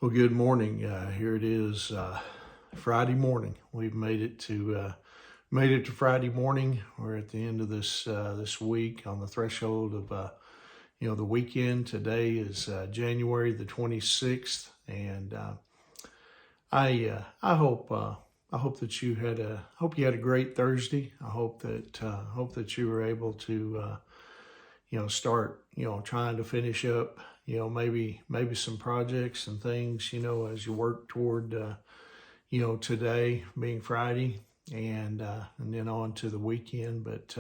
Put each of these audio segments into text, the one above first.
Well, good morning. Here it is, Friday morning. We've made it to Friday morning. We're at the end of this week, on the threshold of the weekend. Today is January the 26th, and I hope that you had a great Thursday. I hope that you were able to start, trying to finish up, maybe some projects and things, as you work toward, today being Friday and then on to the weekend. But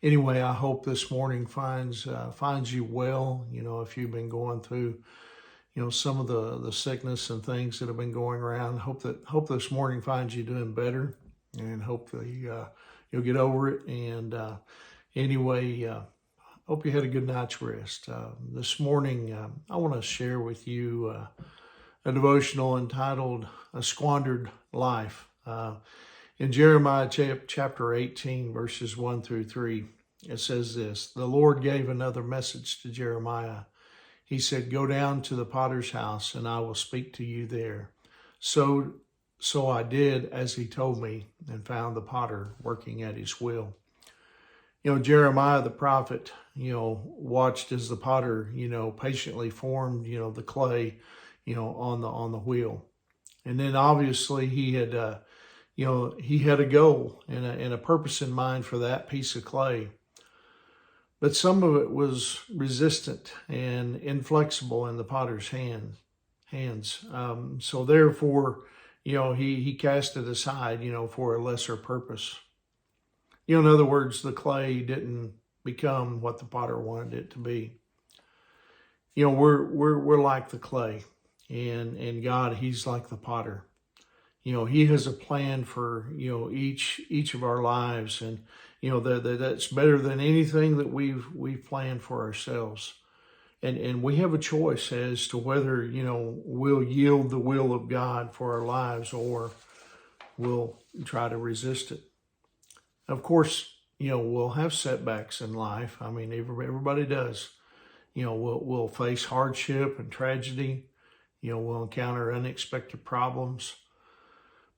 anyway, I hope this morning finds you well. If you've been going through, some of the sickness and things that have been going around, hope this morning finds you doing better, and hopefully you'll get over it. And anyway. Hope you had a good night's rest. This morning, I want to share with you a devotional entitled A Squandered Life. In Jeremiah chapter 18, verses 1 through 3, it says this: The Lord gave another message to Jeremiah. He said, "Go down to the potter's house, and I will speak to you there." So I did as he told me, and found the potter working at his wheel. Jeremiah the prophet, watched as the potter, patiently formed, the clay, on the wheel. And then obviously he had a goal and a purpose in mind for that piece of clay. But some of it was resistant and inflexible in the potter's hands. So therefore, he cast it aside, for a lesser purpose. In other words, the clay didn't become what the potter wanted it to be. We're like the clay, and God, He's like the potter. He has a plan for each of our lives, and that's better than anything that we've planned for ourselves. And we have a choice as to whether we'll yield the will of God for our lives, or we'll try to resist it. Of course, we'll have setbacks in life. I mean, everybody does. We'll face hardship and tragedy. We'll encounter unexpected problems.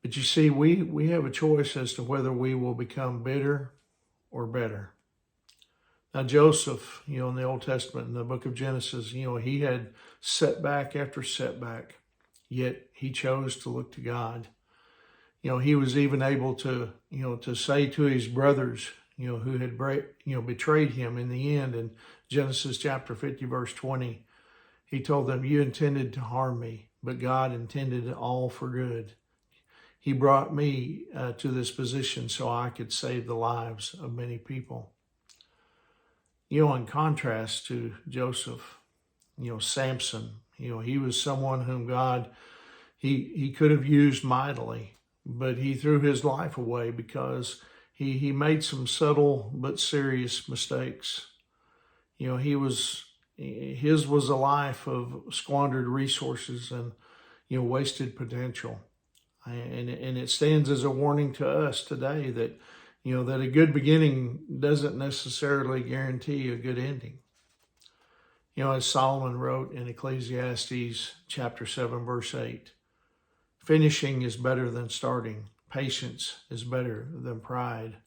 But you see, we have a choice as to whether we will become bitter or better. Now, Joseph, in the Old Testament, in the book of Genesis, he had setback after setback, yet he chose to look to God. He was even able to, to say to his brothers, who had, betrayed him in the end, in Genesis chapter 50, verse 20, he told them, "You intended to harm me, but God intended it all for good. He brought me to this position so I could save the lives of many people." In contrast to Joseph, Samson, he was someone whom God, he could have used mightily. But he threw his life away because he made some subtle but serious mistakes. His was a life of squandered resources and wasted potential. And it stands as a warning to us today that that a good beginning doesn't necessarily guarantee a good ending. As Solomon wrote in Ecclesiastes chapter 7, verse 8, "Finishing is better than starting. Patience is better than pride."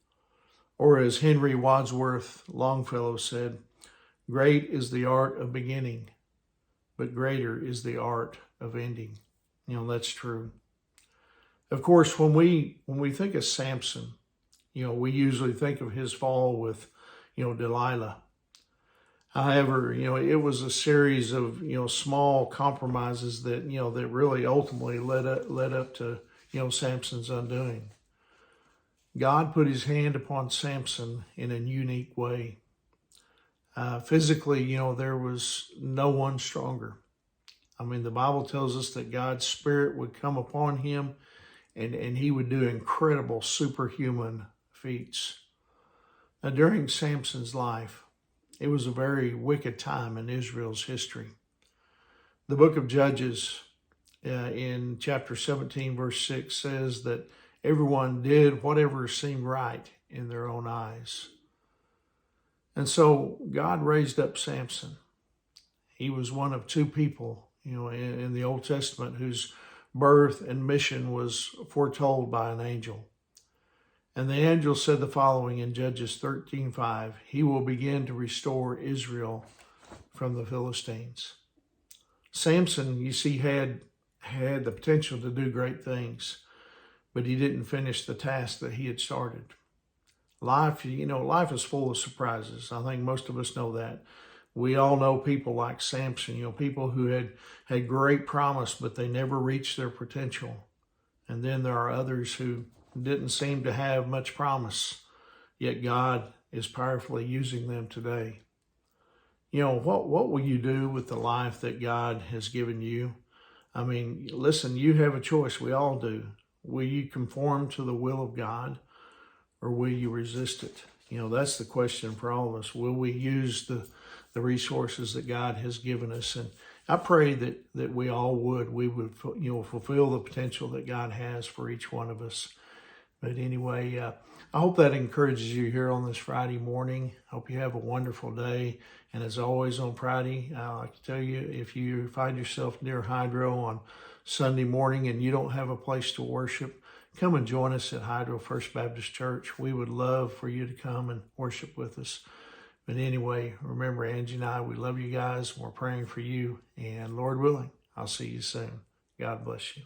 Or as Henry Wadsworth Longfellow said, "Great is the art of beginning, but greater is the art of ending." That's true. Of course, when we think of Samson, we usually think of his fall with, Delilah. However, it was a series of, small compromises that, that really ultimately led up to, Samson's undoing. God put his hand upon Samson in a unique way. Physically, there was no one stronger. I mean, the Bible tells us that God's Spirit would come upon him and he would do incredible superhuman feats. Now, during Samson's life, it was a very wicked time in Israel's history. The book of Judges in chapter 17, verse 6 says that everyone did whatever seemed right in their own eyes. And so God raised up Samson. He was one of two people, in the Old Testament, whose birth and mission was foretold by an angel. And the angel said the following in Judges 13:5, he will begin to restore Israel from the Philistines. Samson, you see, had the potential to do great things, but he didn't finish the task that he had started. Life is full of surprises. I think most of us know that. We all know people like Samson, people who had great promise, but they never reached their potential. And then there are others who didn't seem to have much promise, yet God is powerfully using them today. What will you do with the life that God has given you? I mean, listen, you have a choice. We all do. Will you conform to the will of God, or will you resist it? That's the question for all of us. Will we use the resources that God has given us? And I pray that we all would. We would, fulfill the potential that God has for each one of us. But anyway, I hope that encourages you here on this Friday morning. Hope you have a wonderful day. And as always on Friday, I like to tell you, if you find yourself near Hydro on Sunday morning and you don't have a place to worship, come and join us at Hydro First Baptist Church. We would love for you to come and worship with us. But anyway, remember, Angie and I, we love you guys. We're praying for you. And Lord willing, I'll see you soon. God bless you.